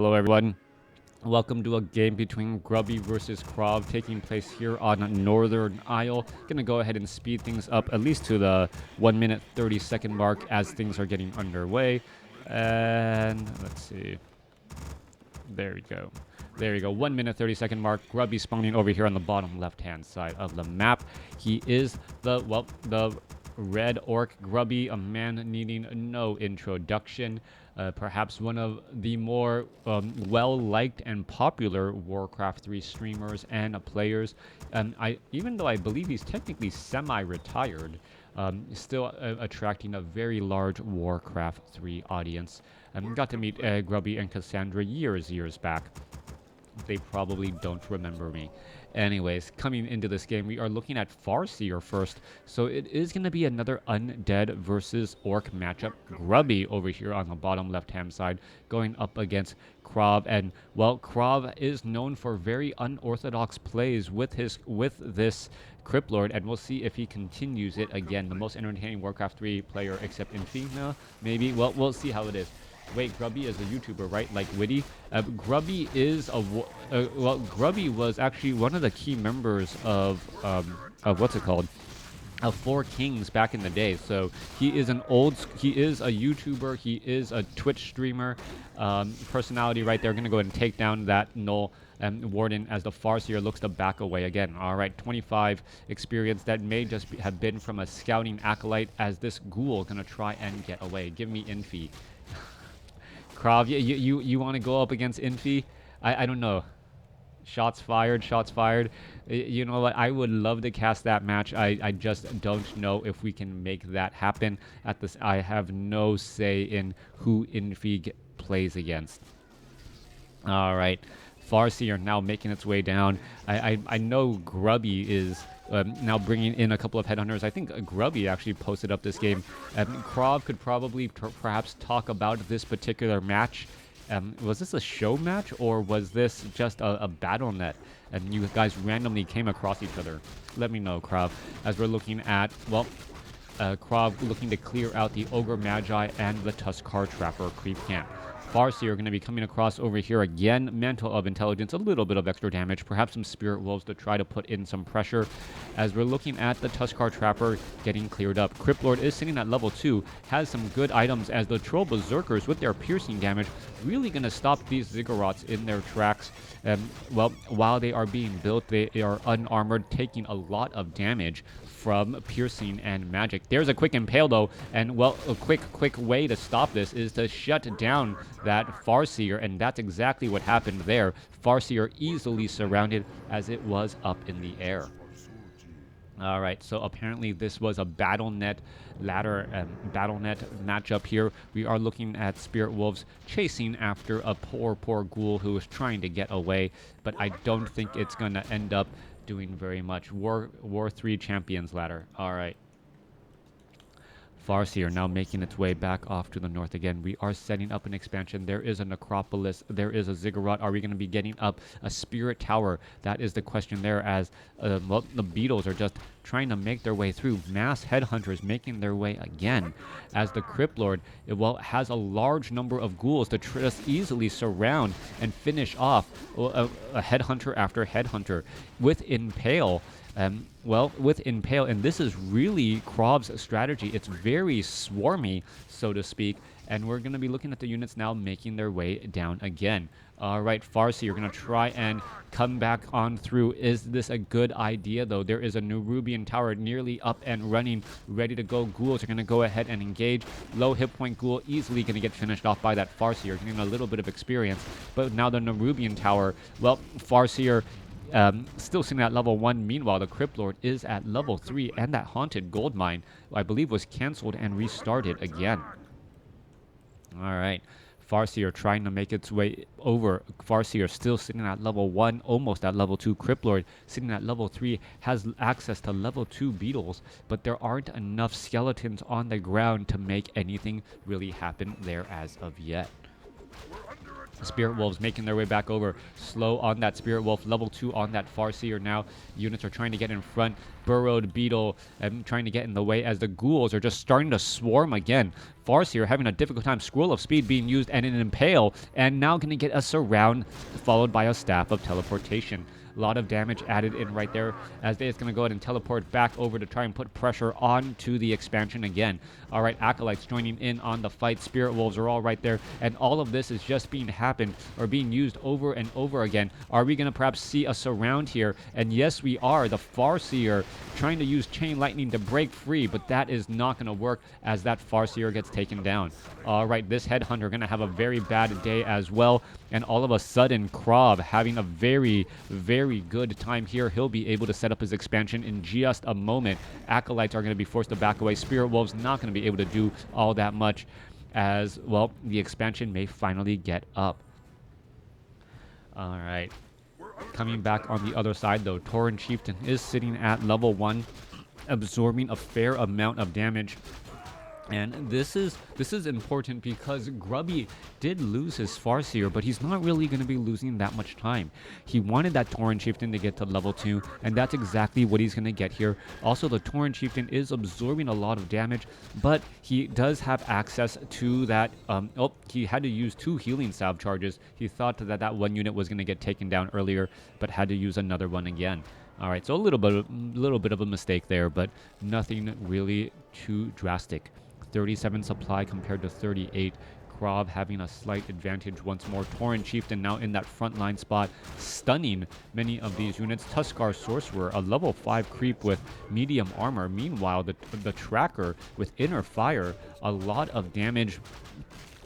Hello everyone, welcome to a game between Grubby versus KraV taking place here on Northern Isle. Gonna go ahead and speed things up at least to the 1 minute 30-second mark as things are getting underway. And let's see. There we go. There you go. 1 minute 30-second mark. Grubby spawning over here on the bottom left-hand side of the map. He is the red orc Grubby, a man needing no introduction. Perhaps one of the more well-liked and popular WarCraft 3 streamers and players. Even though I believe he's technically semi-retired, still attracting a very large WarCraft 3 audience. Got to meet Grubby and Cassandra years back. They probably don't remember me. Anyways, coming into this game, we are looking at Farseer first. So it is going to be another undead versus orc matchup. Grubby over here on the bottom left-hand side going up against KraV. And, well, KraV is known for very unorthodox plays with this Crypt Lord, and we'll see if he continues it again. The most entertaining Warcraft 3 player except Infina, maybe? Well, we'll see how it is. Wait, Grubby is a YouTuber, right? Like Witty? Grubby is Grubby was actually one of the key members of what's it called? Of Four Kings back in the day. So he is a YouTuber, he is a Twitch streamer, personality right there. Gonna go ahead and take down that Null Warden as the Farseer looks to back away again. Alright, 25 experience that may just have been from a scouting acolyte as this ghoul gonna try and get away. Give me Infi. KraV, you want to go up against Infi? I don't know. Shots fired, shots fired. You know what? I would love to cast that match. I just don't know if we can make that happen. At this, I have no say in who Infi plays against. All right. Farseer now making its way down. I know Grubby is now bringing in a couple of headhunters. I think Grubby actually posted up this game. KraV could probably perhaps talk about this particular match. Was this a show match or was this just a battle net and you guys randomly came across each other? Let me know, KraV, as we're looking at, well, KraV looking to clear out the Ogre Magi and the Tuskar Trapper creep camp. Farseer are going to be coming across over here again. Mantle of Intelligence, a little bit of extra damage. Perhaps some Spirit Wolves to try to put in some pressure. As we're looking at the Tuskar Trapper getting cleared up. Crypt Lord is sitting at level 2. Has some good items as the Troll Berserkers with their piercing damage really going to stop these Ziggurats in their tracks. Well, while they are being built, they are unarmored, taking a lot of damage from piercing and magic. There's a quick impale though, and well, a quick way to stop this is to shut down that Farseer, and that's exactly what happened there. Farseer easily surrounded as it was up in the air. Alright, so apparently this was a BattleNet ladder BattleNet matchup here. We are looking at Spirit Wolves chasing after a poor ghoul who is trying to get away, but I don't think it's going to end up doing very much. War 3 Champions ladder. Alright. Farseer now making its way back off to the north again. We are setting up an expansion. There is a necropolis. There is a ziggurat. Are we going to be getting up a spirit tower? That is the question there, as well, the beetles are just trying to make their way through. Mass headhunters making their way again, as the Crypt Lord, well, has a large number of ghouls to just easily surround and finish off a headhunter after headhunter with Impale. Well, with Impale, and this is really KraV's strategy. It's very swarmy, so to speak, and we're going to be looking at the units now making their way down again. All right, Farseer, you're going to try and come back on through. Is this a good idea, though? There is a Nerubian tower nearly up and running, ready to go. Ghouls are going to go ahead and engage. Low hit point ghoul easily going to get finished off by that Farseer, getting a little bit of experience. But now the Nerubian tower, well, Farseer still sitting at level 1. Meanwhile, the Crypt Lord is at level 3, and that Haunted Gold Mine, I believe, was cancelled and restarted again. Alright. Farseer trying to make its way over. Farseer still sitting at level 1, almost at level 2. Crypt Lord sitting at level 3, has access to level 2 beetles, but there aren't enough skeletons on the ground to make anything really happen there as of yet. Spirit Wolves making their way back over. Slow on that Spirit Wolf. Level 2 on that Farseer now. Units are trying to get in front. Burrowed Beetle trying to get in the way as the Ghouls are just starting to swarm again. Farseer having a difficult time. Scroll of Speed being used and an Impale. And now going to get a Surround followed by a Staff of Teleportation. A lot of damage added in right there as it's going to go ahead and teleport back over to try and put pressure onto the expansion again. All right, Acolytes joining in on the fight. Spirit Wolves are all right there. And all of this is just being used over and over again. Are we going to perhaps see a surround here? And yes, we are. The Farseer trying to use Chain Lightning to break free, but that is not going to work as that Farseer gets taken down. All right, this Headhunter going to have a very bad day as well. And all of a sudden, KraV having a very, very good time here. He'll be able to set up his expansion in just a moment. Acolytes are going to be forced to back away. Spirit Wolves not going to be able to do all that much as, well, the expansion may finally get up. All right. Coming back on the other side, though, Tauren Chieftain is sitting at level 1, absorbing a fair amount of damage. And this is important because Grubby did lose his Farseer, but he's not really going to be losing that much time. He wanted that Tauren Chieftain to get to level 2, and that's exactly what he's going to get here. Also, the Tauren Chieftain is absorbing a lot of damage, but he does have access to that. He had to use 2 healing salve charges. He thought that one unit was going to get taken down earlier, but had to use another one again. All right, so a little bit of a mistake there, but nothing really too drastic. 37 supply compared to 38. KraV having a slight advantage once more. Tauren Chieftain now in that frontline spot, stunning many of these units. Tuskar Sorcerer, a level 5 creep with medium armor. Meanwhile, the Tracker with inner fire, a lot of damage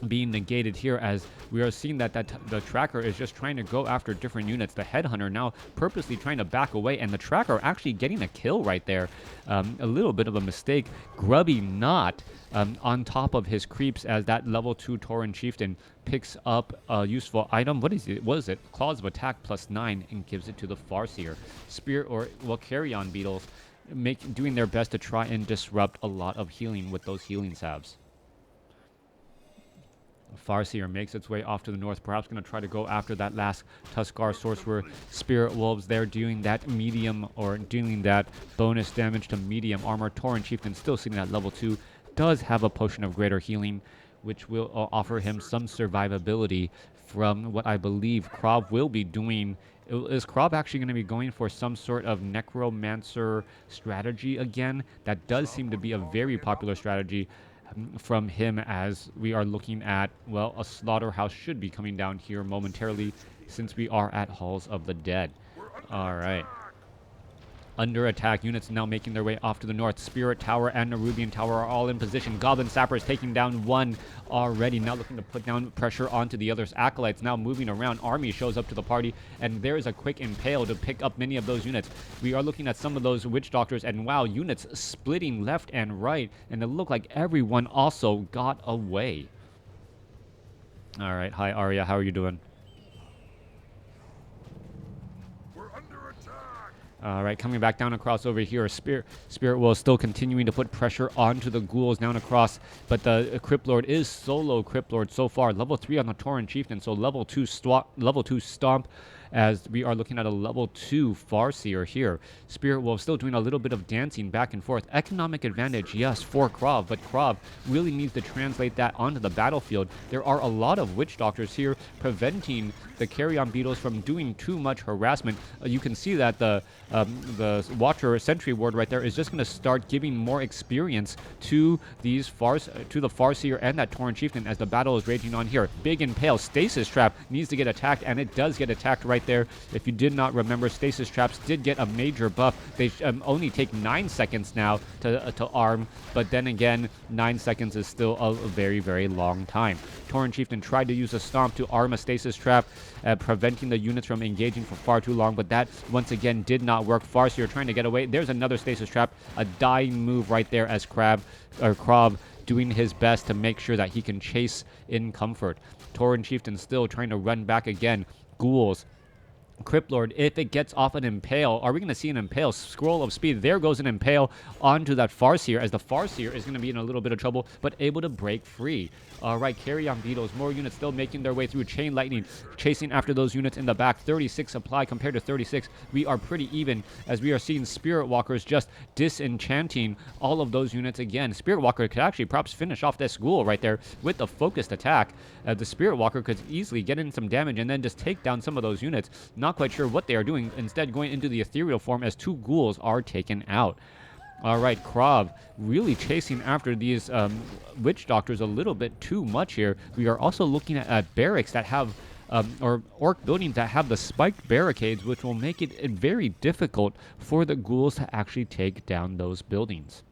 being negated here as we are seeing that the Tracker is just trying to go after different units. The Headhunter now purposely trying to back away, and the Tracker actually getting a kill right there. A little bit of a mistake. Grubby not on top of his creeps as that level 2 Tauren Chieftain picks up a useful item. What is it? Claws of Attack +9 and gives it to the Farseer. Carrion Beetles doing their best to try and disrupt a lot of healing with those healing salves. Farseer makes its way off to the north, perhaps going to try to go after that last Tuskar Sorcerer. Spirit Wolves there doing that medium, or dealing that bonus damage to medium armor. Tauren Chieftain still sitting at level 2, does have a potion of greater healing, which will offer him some survivability from what I believe KraV will be doing. Is KraV actually going to be going for some sort of Necromancer strategy again? That does seem to be a very popular strategy from him, as we are looking at, well, a slaughterhouse should be coming down here momentarily since we are at Halls of the Dead. All right. Under attack, units now making their way off to the north. Spirit Tower and Nerubian Tower are all in position. Goblin Sappers taking down one already. Now looking to put down pressure onto the others. Acolytes now moving around. Army shows up to the party, and there is a quick impale to pick up many of those units. We are looking at some of those Witch Doctors, and wow, units splitting left and right, and it looked like everyone also got away. All right. Hi, Arya. How are you doing? All right, coming back down across over here. Spirit Wolf still continuing to put pressure onto the Ghouls down across, but the Crypt Lord is solo Crypt Lord so far. Level 3 on the Tauren Chieftain, so level 2 Stomp, as we are looking at a level 2 Farseer here. Spirit Wolf still doing a little bit of dancing back and forth. Economic advantage, yes, for KraV, but KraV really needs to translate that onto the battlefield. There are a lot of Witch Doctors here preventing the Carrion Beetles from doing too much harassment. You can see that the Watcher Sentry Ward right there is just going to start giving more experience to the Farseer and that Tauren Chieftain as the battle is raging on here. Big Impale Stasis Trap needs to get attacked, and it does get attacked right there. If you did not remember, Stasis Traps did get a major buff. They only take 9 seconds now to arm, but then again, 9 seconds is still a very, very long time. Tauren Chieftain tried to use a Stomp to arm a Stasis Trap, preventing the units from engaging for far too long, but that once again did not work. Farseer trying to get away. There's another Stasis Trap, a dying move right there as KraV doing his best to make sure that he can chase in comfort. Tauren Chieftain still trying to run back again. Ghouls Cryptlord, if it gets off an Impale, are we going to see an Impale? Scroll of Speed, there goes an Impale onto that Farseer, as the Farseer is going to be in a little bit of trouble, but able to break free. All right, carry on Beetles, more units still making their way through. Chain Lightning chasing after those units in the back. 36 supply compared to 36. We are pretty even, as we are seeing Spirit Walkers just disenchanting all of those units again. Spirit Walker could actually perhaps finish off this Ghoul right there with the focused attack. The Spirit Walker could easily get in some damage and then just take down some of those units. Not quite sure what they are doing, instead going into the ethereal form as 2 ghouls are taken out. All right, KraV really chasing after these witch doctors a little bit too much here. We are also looking at barracks that have or orc buildings that have the spiked barricades, which will make it very difficult for the ghouls to actually take down those buildings.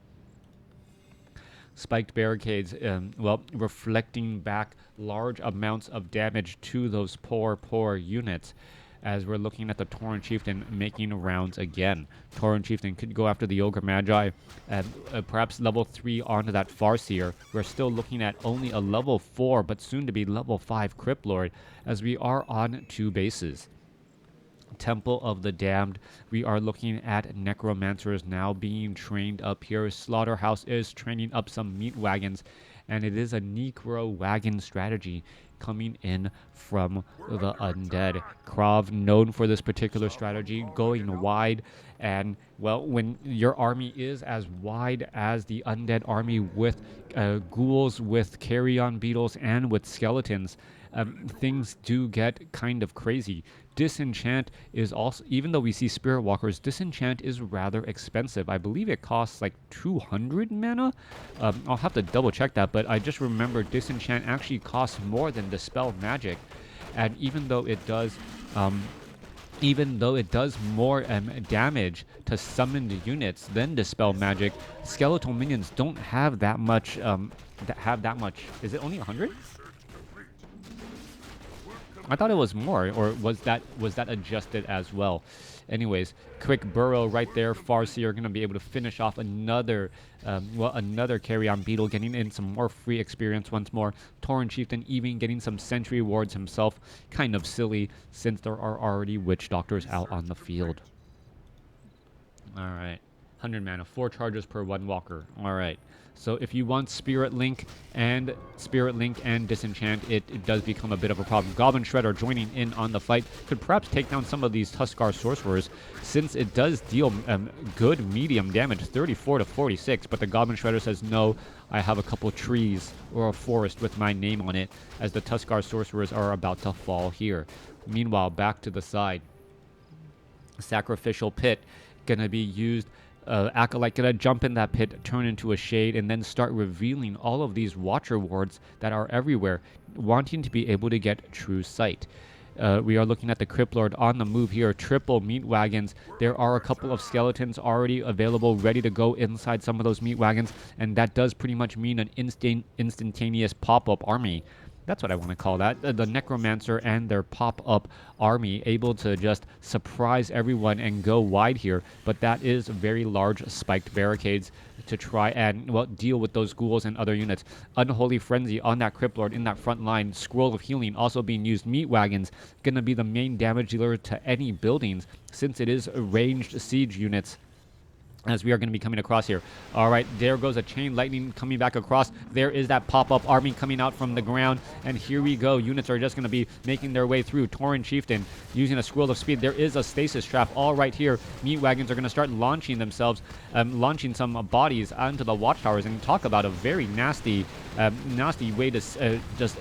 Spiked barricades, well, reflecting back large amounts of damage to those poor units, as we're looking at the Tauren Chieftain making rounds again. Tauren Chieftain could go after the Ogre Magi, and perhaps level 3 onto that Farseer. We're still looking at only a level 4, but soon to be level 5 Cryptlord, as we are on 2 bases. Temple of the Damned, we are looking at necromancers now being trained up here. Slaughterhouse is training up some meat wagons, and it is a necro wagon strategy coming in from the undead. KraV, known for this particular strategy, going wide, and well, when your army is as wide as the undead army with ghouls, with carrion beetles, and with skeletons, things do get kind of crazy. Disenchant is also, even though we see Spirit Walkers, Disenchant is rather expensive. I believe it costs like 200 mana. I'll have to double check that, but I just remember Disenchant actually costs more than Dispel Magic. And even though it does more damage to summoned units than Dispel Magic, skeletal minions don't have that much. Is it only 100? I thought it was more, or was that adjusted as well? Anyways, quick burrow right there. Farseer going to be able to finish off another carry-on beetle, getting in some more free experience once more. Tauren Chieftain even getting some sentry wards himself. Kind of silly, since there are already witch doctors out on the field. All right, 100 mana, 4 charges per 1 walker. All right. So if you want Spirit Link and Disenchant, it does become a bit of a problem. Goblin Shredder joining in on the fight could perhaps take down some of these Tuskar Sorcerers, since it does deal good medium damage, 34 to 46, but the Goblin Shredder says, no, I have a couple trees or a forest with my name on it, as the Tuskar Sorcerers are about to fall here. Meanwhile, back to the side. Sacrificial Pit gonna be used. Acolyte gonna jump in that pit, turn into a shade, and then start revealing all of these Watcher wards that are everywhere, wanting to be able to get true sight. We are looking at the Cryptlord on the move here. Triple meat wagons. There are a couple of skeletons already available, ready to go inside some of those meat wagons, and that does pretty much mean an instantaneous pop-up army. That's what I want to call that. The Necromancer and their pop-up army, able to just surprise everyone and go wide here. But that is very large spiked barricades to try and, well, deal with those ghouls and other units. Unholy Frenzy on that Cryptlord in that front line. Scroll of Healing also being used. Meat Wagons going to be the main damage dealer to any buildings, since it is ranged siege units, as we are going to be coming across here. All right, there goes a Chain Lightning coming back across. There is that pop-up army coming out from the ground, and here we go. Units are just going to be making their way through. Tauren Chieftain using a Scroll of Speed. There is a Stasis Trap all right here. Meat Wagons are going to start launching themselves, launching some bodies onto the Watchtowers, and talk about a very nasty way to just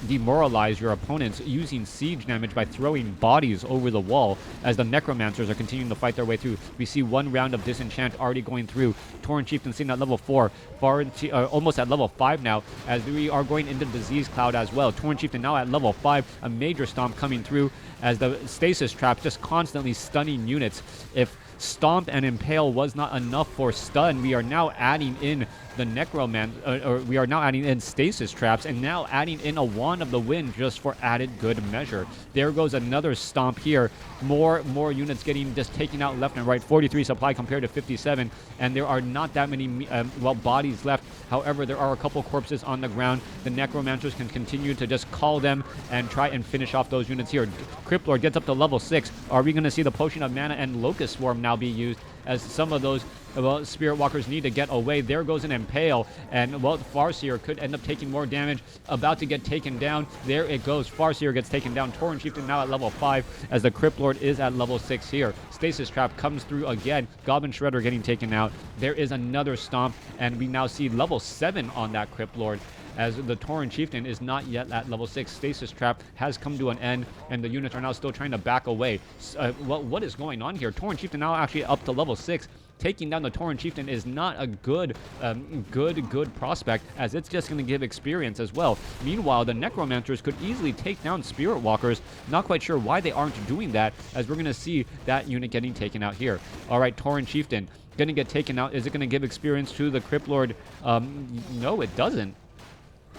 demoralize your opponents, using siege damage by throwing bodies over the wall as the Necromancers are continuing to fight their way through. We see 1 round of Disenchant already going through. Tauren Chieftain sitting at level 4, almost at level 5 now, as we are going into Disease Cloud as well. Tauren Chieftain now at level 5, a major stomp coming through as the Stasis Trap just constantly stunning units. If Stomp and Impale was not enough for stun, we are now adding in the or we are now adding in stasis traps, and now adding in a Wand of the Wind just for added good measure. There goes another stomp here. More units getting just taken out left and right. 43 supply compared to 57, and there are not that many bodies left. However, there are a couple corpses on the ground. The necromancers can continue to just call them and try and finish off those units here. Cryptlord gets up to level 6. Are we going to see the Potion of Mana and Locust Swarm now be used, as some of those Spirit Walkers need to get away? There goes an Impale, and Farseer could end up taking more damage. About to get taken down. There it goes. Farseer gets taken down. Tauren Chieftain now at level 5, as the Cryptlord is at level 6 here. Stasis Trap comes through again. Goblin Shredder getting taken out. There is another stomp, and we now see level 7 on that Cryptlord, as the Tauren Chieftain is not yet at level 6. Stasis Trap has come to an end, and the units are now still trying to back away. What is going on here? Tauren Chieftain now actually up to level 6. Taking down the Tauren Chieftain is not a good prospect, as it's just going to give experience as well. Meanwhile, the Necromancers could easily take down Spirit Walkers. Not quite sure why they aren't doing that, as we're going to see that unit getting taken out here. All right, Tauren Chieftain going to get taken out. Is it going to give experience to the Cryptlord? No, it doesn't.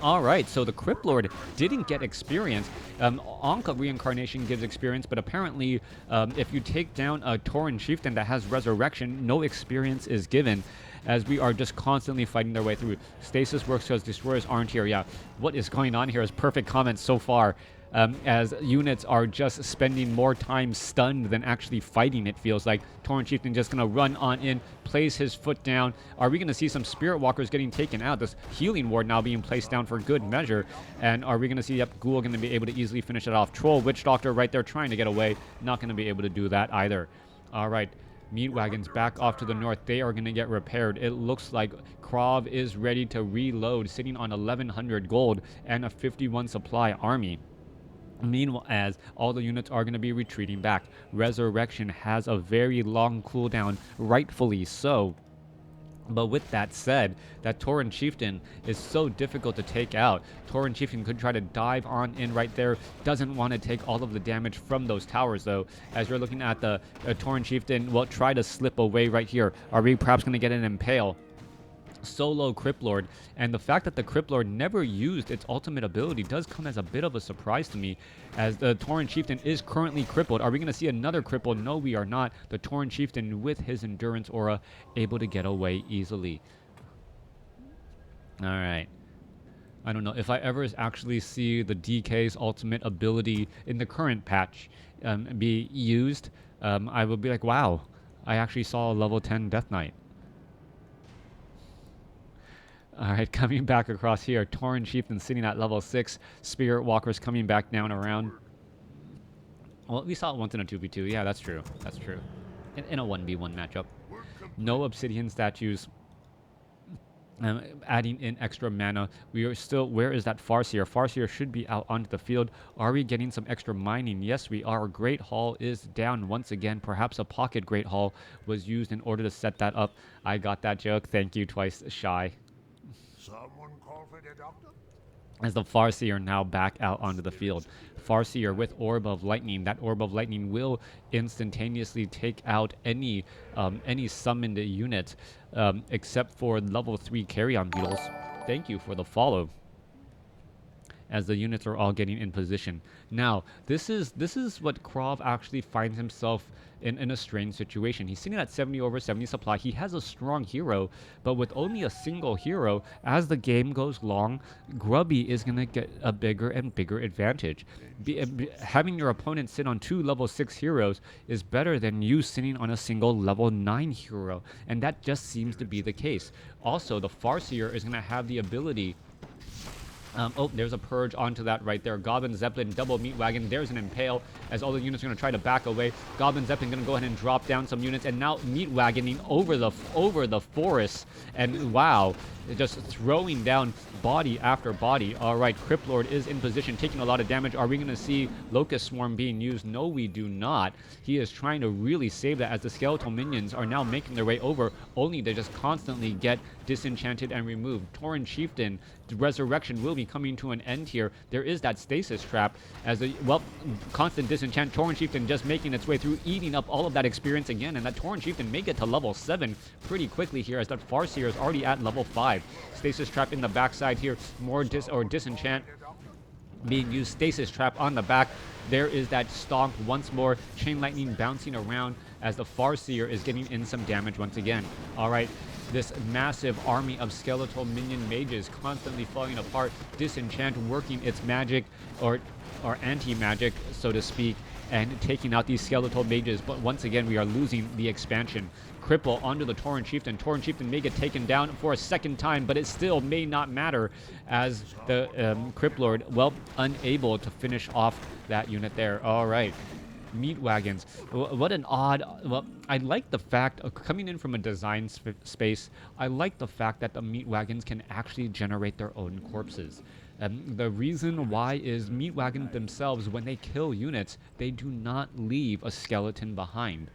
All right, so the Cryptlord didn't get experience. Ankh Reincarnation gives experience, but apparently if you take down a Tauren Chieftain that has Resurrection, no experience is given, as we are just constantly fighting their way through. Stasis works because Destroyers aren't here. Yeah, what is going on here is perfect comments so far. As units are just spending more time stunned than actually fighting, it feels like. Tauren Chieftain just going to run on in, place his foot down. Are we going to see some Spirit Walkers getting taken out? This Healing Ward now being placed down for good measure. And are we going to see, yep, Ghoul going to be able to easily finish it off. Troll, Witch Doctor right there trying to get away. Not going to be able to do that either. All right. Meat Wagons back off to the north. They are going to get repaired. It looks like KraV is ready to reload, sitting on 1,100 gold and a 51 supply army. Meanwhile, as all the units are going to be retreating back. Resurrection has a very long cooldown, rightfully so. But with that said, that Tauren Chieftain is so difficult to take out. Tauren Chieftain could try to dive on in right there. Doesn't want to take all of the damage from those towers, though. As you're looking at the Tauren Chieftain, well, try to slip away right here. Are we perhaps going to get an Impale? Solo Cryptlord, and the fact that the Cryptlord never used its ultimate ability does come as a bit of a surprise to me, as the Tauren Chieftain is currently crippled. Are we going to see another cripple? No, we are not. The Tauren Chieftain, with his endurance aura, able to get away easily. All right. I don't know if I ever actually see the DK's ultimate ability in the current patch be used. I would be like, wow, I actually saw a level 10 Death Knight. All right, coming back across here, Tauren Chieftain sitting at level 6. Spirit Walkers coming back down around. Well, we saw it once in a 2v2. Yeah, that's true. That's true. In a 1v1 matchup. No Obsidian statues. Adding in extra mana. We are still... Where is that Farseer? Farseer should be out onto the field. Are we getting some extra mining? Yes, we are. Great Hall is down once again. Perhaps a pocket Great Hall was used in order to set that up. I got that joke. Thank you, Twice Shy. Someone call for the doctor? As the Farseer now back out onto the field. Farseer with Orb of Lightning. That Orb of Lightning will instantaneously take out any summoned unit, except for level 3 Carrion Beetles. Thank you for the follow. As the units are all getting in position. Now, this is what KraV actually finds himself in a strange situation. He's sitting at 70 over 70 supply. He has a strong hero, but with only a single hero, as the game goes long, Grubby is going to get a bigger and bigger advantage. Having your opponent sit on 2 level 6 heroes is better than you sitting on a single level 9 hero, and that just seems to be the case. Also, the Farseer is going to have the ability... oh, there's a Purge onto that right there. Goblin Zeppelin, double Meat Wagon. There's an Impale, as all the units are going to try to back away. Goblin Zeppelin going to go ahead and drop down some units, and now Meat Wagoning over the forest. And wow, just throwing down body after body. All right, Cryptlord is in position, taking a lot of damage. Are we going to see Locust Swarm being used? No, we do not. He is trying to really save that, as the skeletal minions are now making their way over, only to just constantly get disenchanted and removed. Tauren Chieftain, Resurrection will be coming to an end here. There is that stasis trap as a, well, constant disenchant. Tauren Chieftain just making its way through, eating up all of that experience again, and that Tauren Chieftain may get to level 7 pretty quickly here as that Farseer is already at level 5. Stasis trap in the backside here, more disenchant being used, stasis trap on the back. There is that stomp once more, chain lightning bouncing around as the Farseer is getting in some damage once again. All right, this massive army of skeletal minion mages constantly falling apart, disenchant working its magic or anti-magic, so to speak, and taking out these skeletal mages. But once again, we are losing the expansion. Cripple onto the Tauren Chieftain. Tauren Chieftain may get taken down for a second time, but it still may not matter as the Crypt Lord, well, unable to finish off that unit there. All right. Meat wagons. What an odd... Well, I like the fact, coming in from a design space, I like the fact that the meat wagons can actually generate their own corpses. The reason why is meat wagons themselves, when they kill units, they do not leave a skeleton behind,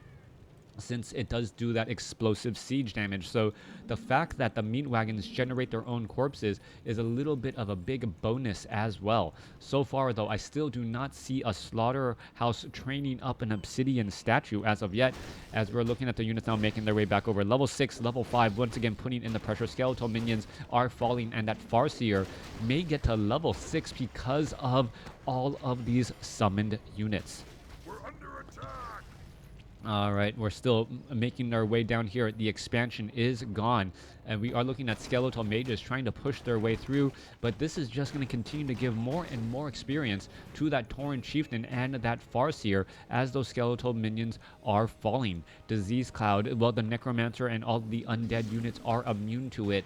since it does do that explosive siege damage. So the fact that the meat wagons generate their own corpses is a little bit of a big bonus as well. So far though, I still do not see a slaughterhouse training up an obsidian statue as of yet, as we're looking at the units now making their way back over. Level 6, level 5, once again putting in the pressure. Skeletal minions are falling, and that Farseer may get to level 6 because of all of these summoned units. All right, we're still making our way down here. The expansion is gone, and we are looking at skeletal mages trying to push their way through, but this is just going to continue to give more and more experience to that Tauren Chieftain and that Farseer as those skeletal minions are falling. Disease Cloud, well, the Necromancer and all the undead units are immune to it.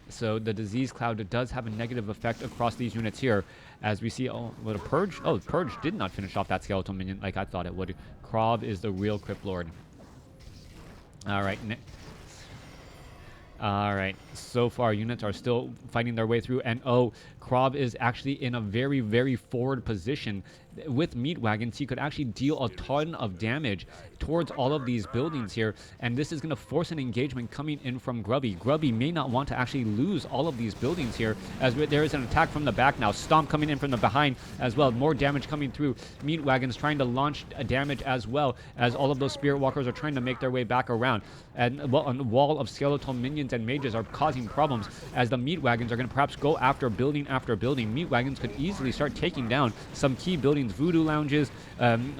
So the Disease Cloud does have a negative effect across these units here. As we see, oh, what a Purge? Oh, Purge did not finish off that skeletal minion like I thought it would. KraV is the real Crypt Lord. All right. All right. So far, units are still fighting their way through. And oh, KraV is actually in a very, very forward position. With meat wagons, he could actually deal a ton of damage towards all of these buildings here, and this is going to force an engagement coming in from Grubby. Grubby may not want to actually lose all of these buildings here, as there is an attack from the back now. Stomp coming in from the behind as well. More damage coming through. Meat wagons trying to launch damage as well, as all of those spirit walkers are trying to make their way back around. And well, a wall of skeletal minions and mages are causing problems, as the meat wagons are going to perhaps go after building after building. Meat wagons could easily start taking down some key buildings, voodoo lounges,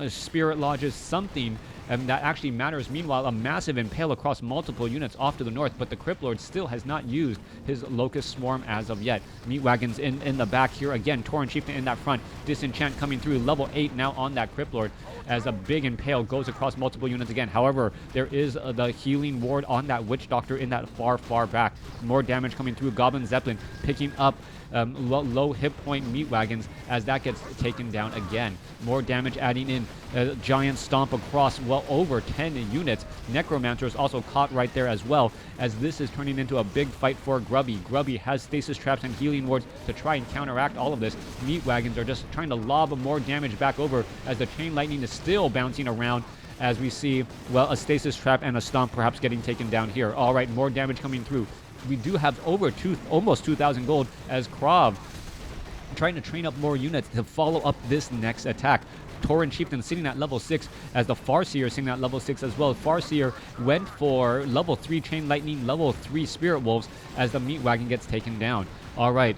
spirit lodges, something that actually matters. Meanwhile, a massive impale across multiple units off to the north, but the Crypt Lord still has not used his Locust Swarm as of yet. Meat wagons in the back here again. Tauren Chieftain in that front. Disenchant coming through. Level 8 now on that Crypt Lord, as a big impale goes across multiple units again. However, there is the healing ward on that Witch Doctor in that far, far back. More damage coming through. Goblin Zeppelin picking up low hit point meat wagons as that gets taken down again. More damage adding in. Giant stomp across well over 10 units. Necromancer is also caught right there as well, as this is turning into a big fight for Grubby. Grubby has stasis traps and healing wards to try and counteract all of this. Meat wagons are just trying to lob more damage back over, as the chain lightning is still bouncing around, as we see, well, a stasis trap and a stomp perhaps getting taken down here. All right, more damage coming through. We do have over almost 2,000 gold, as KraV trying to train up more units to follow up this next attack. Tauren Chieftain sitting at level 6, as the Farseer sitting at level 6 as well. Farseer went for level 3 Chain Lightning, level 3 Spirit Wolves, as the meat wagon gets taken down. All right.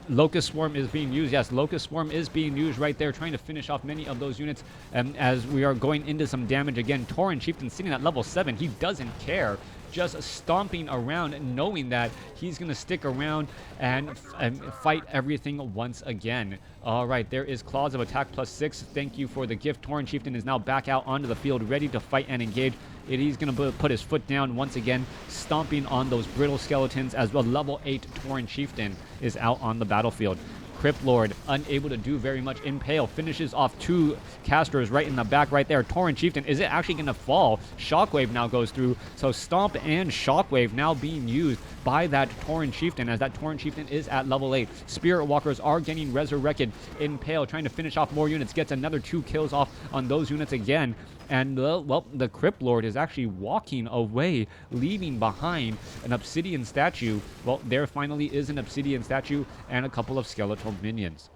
Locust Swarm is being used. Yes, Locust Swarm is being used right there, trying to finish off many of those units. As we are going into some damage again, Tauren Chieftain sitting at level 7. He doesn't care, just stomping around, knowing that he's going to stick around and fight everything once again. All right, there is Claws of Attack +6. Thank you for the gift. Tauren Chieftain is now back out onto the field, ready to fight and engage. He's going to put his foot down once again, stomping on those brittle skeletons, as well. Level 8 Tauren Chieftain is out on the battlefield. Crypt Lord, unable to do very much. Impale finishes off 2 casters right in the back right there. Tauren Chieftain, is it actually going to fall? Shockwave now goes through. So Stomp and Shockwave now being used by that Tauren Chieftain, as that Tauren Chieftain is at level 8. Spirit Walkers are getting resurrected. Impale trying to finish off more units, gets another 2 kills off on those units again. And, well, the Crypt Lord is actually walking away, leaving behind an Obsidian statue. Well, there finally is an Obsidian statue and a couple of skeletal minions.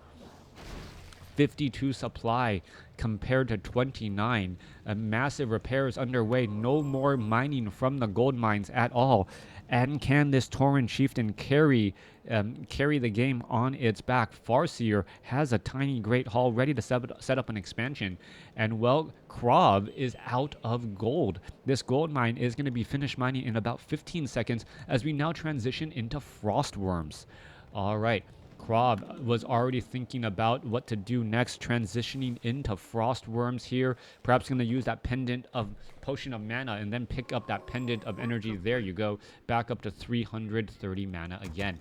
52 supply compared to 29. A massive repairs underway. No more mining from the gold mines at all. And can this Tauren Chieftain carry the game on its back? Farseer has a tiny Great Hall ready to set up an expansion. And, well, KraV is out of gold. This gold mine is going to be finished mining in about 15 seconds as we now transition into Frostworms. All right. KraV was already thinking about what to do next, transitioning into Frostworms here. Perhaps going to use that pendant of Potion of Mana and then pick up that pendant of energy. There you go. Back up to 330 mana again.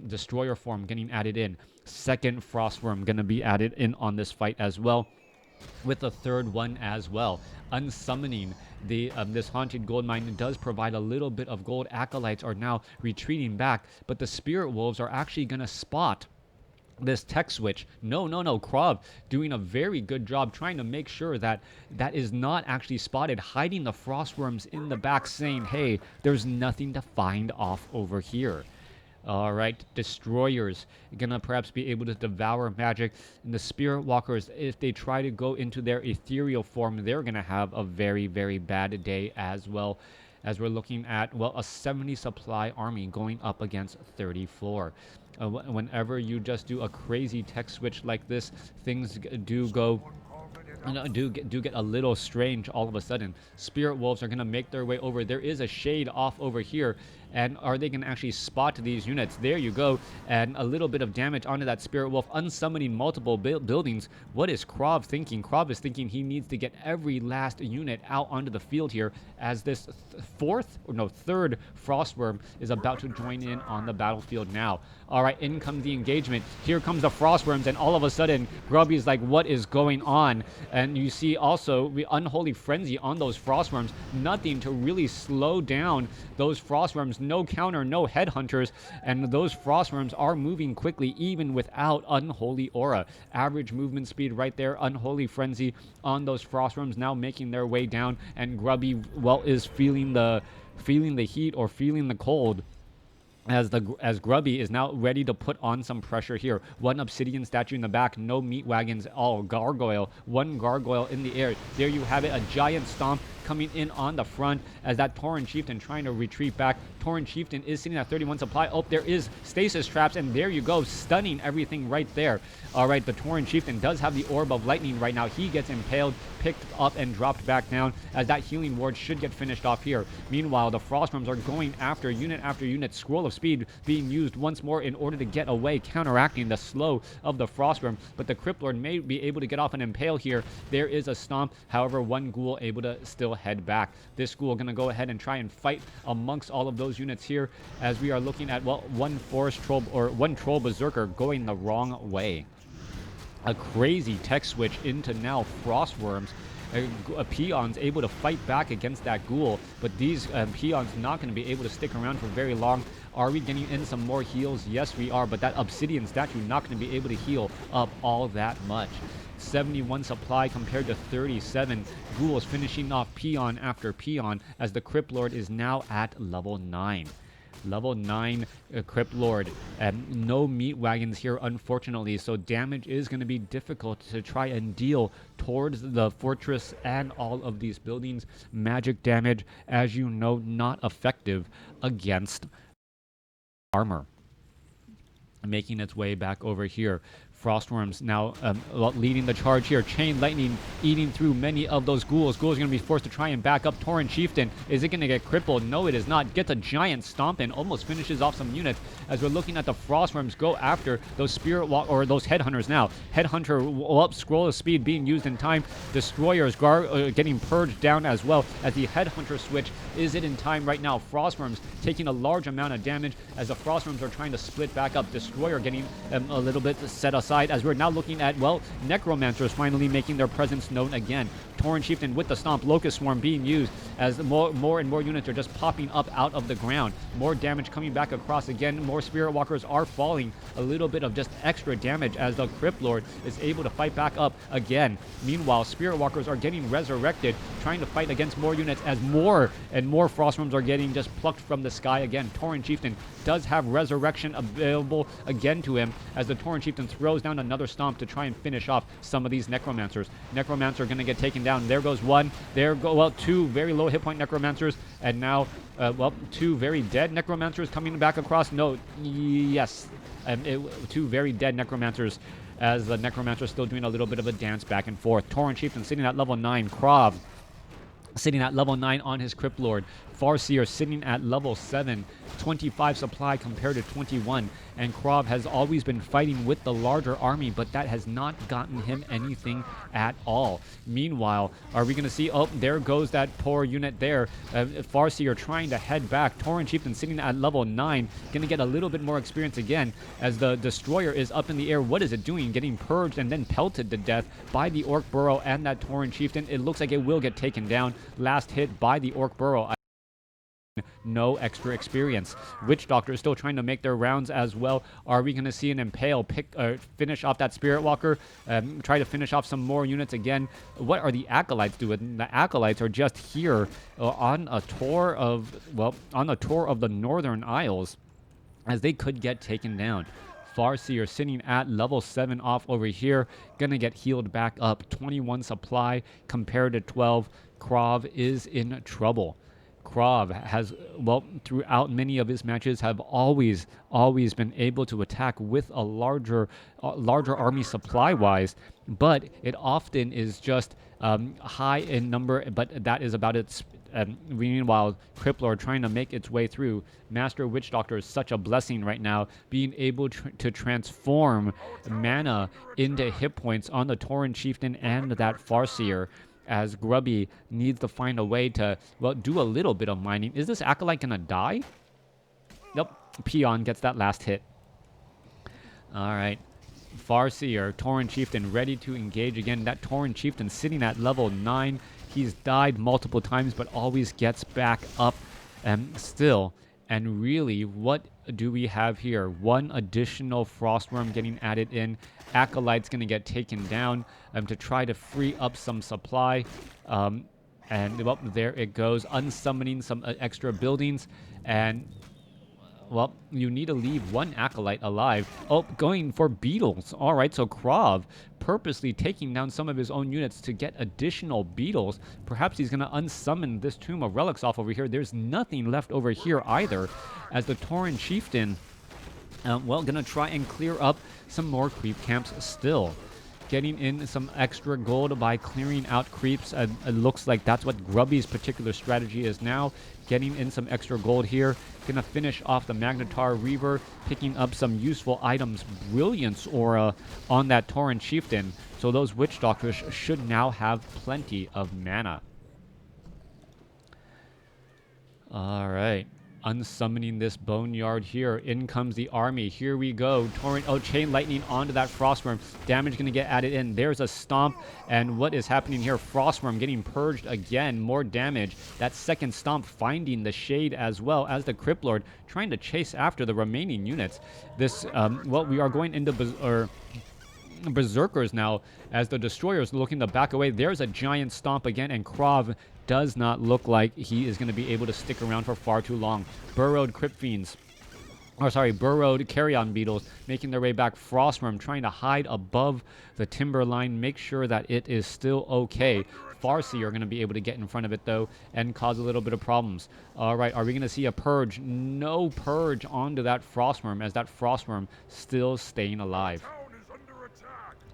Destroyer form getting added in. Second Frostworm going to be added in on this fight as well, with the third one as well. Unsummoning this haunted gold mine does provide a little bit of gold. Acolytes are now retreating back, but the Spirit Wolves are actually going to spot this tech switch. No. KraV doing a very good job trying to make sure that that is not actually spotted, hiding the Frostworms in the back, saying, hey, there's nothing to find off over here. All right, Destroyers gonna perhaps be able to devour magic, and the Spirit Walkers, if they try to go into their ethereal form, they're gonna have a very, very bad day as well, as we're looking at, well, a 70 supply army going up against 34. Whenever you just do a crazy tech switch like this, things do go do get a little strange all of a sudden. Spirit Wolves are going to make their way over. There is a shade off over here, and are they going to actually spot these units? There you go, and a little bit of damage onto that Spirit Wolf, unsummoning multiple buildings. What is KraV thinking? KraV is thinking he needs to get every last unit out onto the field here, as this third Frostworm is about to join in on the battlefield now. All right, in comes the engagement. Here comes the Frostworms, and all of a sudden, Grubby is like, what is going on? And you see also the Unholy Frenzy on those Frostworms. Nothing to really slow down those Frostworms. No counter, no headhunters, and those Frostworms are moving quickly even without Unholy Aura. Average movement speed right there. Unholy Frenzy on those Frostworms now making their way down, and Grubby, well, is feeling the heat or feeling the cold, as Grubby is now ready to put on some pressure here. One Obsidian statue in the back, no meat wagons, all gargoyle, one gargoyle in the air. There you have it, a giant stomp coming in on the front as that Tauren Chieftain trying to retreat back. Tauren Chieftain is sitting at 31 supply. Oh, there is stasis traps, and there you go, stunning everything right there. All right, the Tauren Chieftain does have the Orb of Lightning right now. He gets impaled, picked up, and dropped back down, as that healing ward should get finished off here. Meanwhile, the Frostworms are going after unit. Scroll of Speed being used once more in order to get away, counteracting the slow of the Frostworm, but the Crypt Lord may be able to get off an impale here. There is a stomp, however, one ghoul able to still head back. This ghoul going to go ahead and try and fight amongst all of those units here, as we are looking at, well, one Troll Berserker going the wrong way. A crazy tech switch into now Frostworms. Peons able to fight back against that ghoul, but these peons not going to be able to stick around for very long. Are we getting in some more heals? Yes, we are, but that Obsidian statue not going to be able to heal up all that much. 71 supply compared to 37. Ghouls finishing off peon after peon, as the Crypt Lord is now at level 9. Level 9 Crypt Lord, and no meat wagons here, unfortunately, so damage is going to be difficult to try and deal towards the fortress and all of these buildings. Magic damage, as you know, not effective against armor. Making its way back over here. Frostworms now leading the charge here. Chain Lightning eating through many of those ghouls. Ghouls are going to be forced to try and back up. Tauren Chieftain, is it going to get crippled? No, it is not. Gets a giant stomp in, almost finishes off some units, as we're looking at the Frostworms go after those those Headhunters now. Headhunter up, Scroll of Speed being used in time. Destroyers getting purged down as well, as the Headhunter switch. Is it in time right now? Frostworms taking a large amount of damage as the Frostworms are trying to split back up. Destroyer getting a little bit set aside. aside as we're now looking at, well, Necromancers finally making their presence known again. Tauren Chieftain with the Stomp, Locust Swarm being used as more and more units are just popping up out of the ground. More damage coming back across again. More Spirit Walkers are falling. A little bit of just extra damage as the Crypt Lord is able to fight back up again. Meanwhile, Spirit Walkers are getting resurrected, trying to fight against more units as more and more Frost Worms are getting just plucked from the sky again. Tauren Chieftain does have resurrection available again to him as the Tauren Chieftain throws down another Stomp to try and finish off some of these Necromancers. Necromancers are going to get taken down. There goes one. There go, well, two very low hit point Necromancers, and now, well, two very dead Necromancers coming back across. No, yes, two very dead Necromancers as the Necromancer is still doing a little bit of a dance back and forth. Tauren Chieftain sitting at level 9. KraV sitting at level 9 on his Crypt Lord. Farseer sitting at level 7, 25 supply compared to 21. And KraV has always been fighting with the larger army, but that has not gotten him anything at all. Meanwhile, are we going to see, oh, there goes that poor unit there. Farseer trying to head back. Tauren Chieftain sitting at level 9, going to get a little bit more experience again as the Destroyer is up in the air. What is it doing? Getting purged and then pelted to death by the Orc Burrow and that Tauren Chieftain. It looks like it will get taken down. Last hit by the Orc Burrow. No extra experience. Witch Doctor is still trying to make their rounds as well. Are we going to see an Impale finish off that Spirit Walker? Try to finish off some more units again. What are the Acolytes doing? The Acolytes are just here on a tour of, well, on a tour of the Northern Isles as they could get taken down. Farseer sitting at level 7 off over here. Gonna get healed back up. 21 supply compared to 12. KraV is in trouble. KraV has, well, throughout many of his matches have always been able to attack with a larger army supply-wise, but it often is just high in number, but that is about its. Meanwhile, Crypt Lord trying to make its way through. Master Witch Doctor is such a blessing right now, being able to transform mana into hit points on the Tauren Chieftain and that Farseer, as Grubby needs to find a way to, well, do a little bit of mining. Is this Acolyte gonna die? Nope. Peon gets that last hit. Alright. Farseer, Tauren Chieftain ready to engage again. That Tauren Chieftain sitting at level 9. He's died multiple times, but always gets back up still. And really, what do we have here? One additional Frostworm getting added in. Acolyte's going to get taken down to try to free up some supply. And, well, there it goes. Unsummoning some extra buildings. And, well, you need to leave one Acolyte alive. Oh, going for beetles. All right, so KraV purposely taking down some of his own units to get additional beetles. Perhaps he's going to unsummon this Tomb of Relics off over here. There's nothing left over here either, as the Tauren Chieftain, well, going to try and clear up some more creep camps still. Getting in some extra gold by clearing out creeps. It looks like that's what Grubby's particular strategy is now. Getting in some extra gold here. Gonna finish off the Magnetar Reaver, picking up some useful items. Brilliance Aura on that Tauren Chieftain. So those Witch Doctors should now have plenty of mana. Alright. Unsummoning this Boneyard here. In comes the army. Here we go. Torrent. Oh, Chain Lightning onto that Frostworm. Damage going to get added in. There's a Stomp. And what is happening here? Frostworm getting purged again. More damage. That second Stomp finding the Shade as well as the Crypt Lord trying to chase after the remaining units. This, well, we are going into Berserkers now as the Destroyers looking to back away. There's a giant Stomp again, and KraV does not look like he is going to be able to stick around for far too long. Burrowed Crypt Fiends, or sorry, burrowed Carrion Beetles making their way back. Frostworm trying to hide above the timber line, make sure that it is still okay. Farseer are going to be able to get in front of it though and cause a little bit of problems. All right, are we going to see a purge? No purge onto that Frostworm, as that Frostworm still staying alive.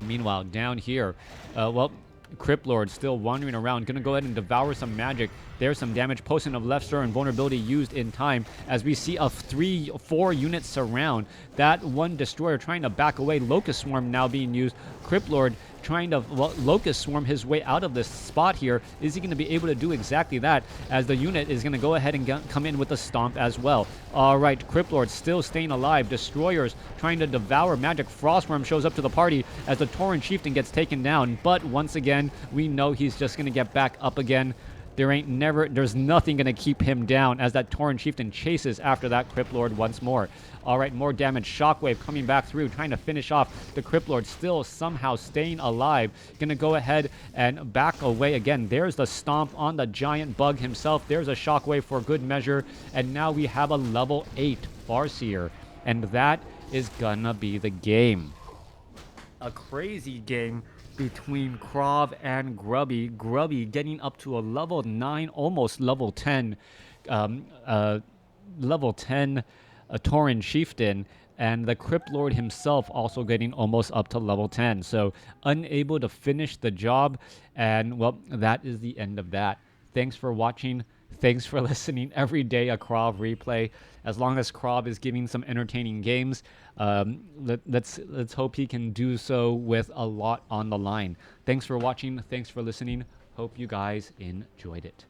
Meanwhile, down here, well, Crypt Lord still wandering around. Gonna go ahead and devour some magic. There's some damage. Potion of Left and vulnerability used in time as we see a 3-4 unit surround. That one Destroyer trying to back away. Locust Swarm now being used. Crypt Lord trying to Locust Swarm his way out of this spot here. Is he going to be able to do exactly that, as the unit is going to go ahead and come in with a stomp as well? All right, Crypt Lord still staying alive. Destroyers trying to devour Magic. Frostworm shows up to the party as the Tauren Chieftain gets taken down, but once again, we know he's just going to get back up again. There's nothing going to keep him down as that Tauren Chieftain chases after that Crypt Lord once more. All right, more damage. Shockwave coming back through, trying to finish off the Crypt Lord, still somehow staying alive. Going to go ahead and back away again. There's the stomp on the giant bug himself. There's a Shockwave for good measure. And now we have a level 8 Farseer. And that is gonna be the game. A crazy game between KraV and Grubby. Grubby getting up to a level 9, almost level 10, level 10 Tauren Chieftain, and the Crypt Lord himself also getting almost up to level 10. So unable to finish the job, and well, that is the end of that. Thanks for watching. Thanks for listening. Every day a KraV replay. As long as KraV is giving some entertaining games, let's hope he can do so with a lot on the line. Thanks for watching. Thanks for listening. Hope you guys enjoyed it.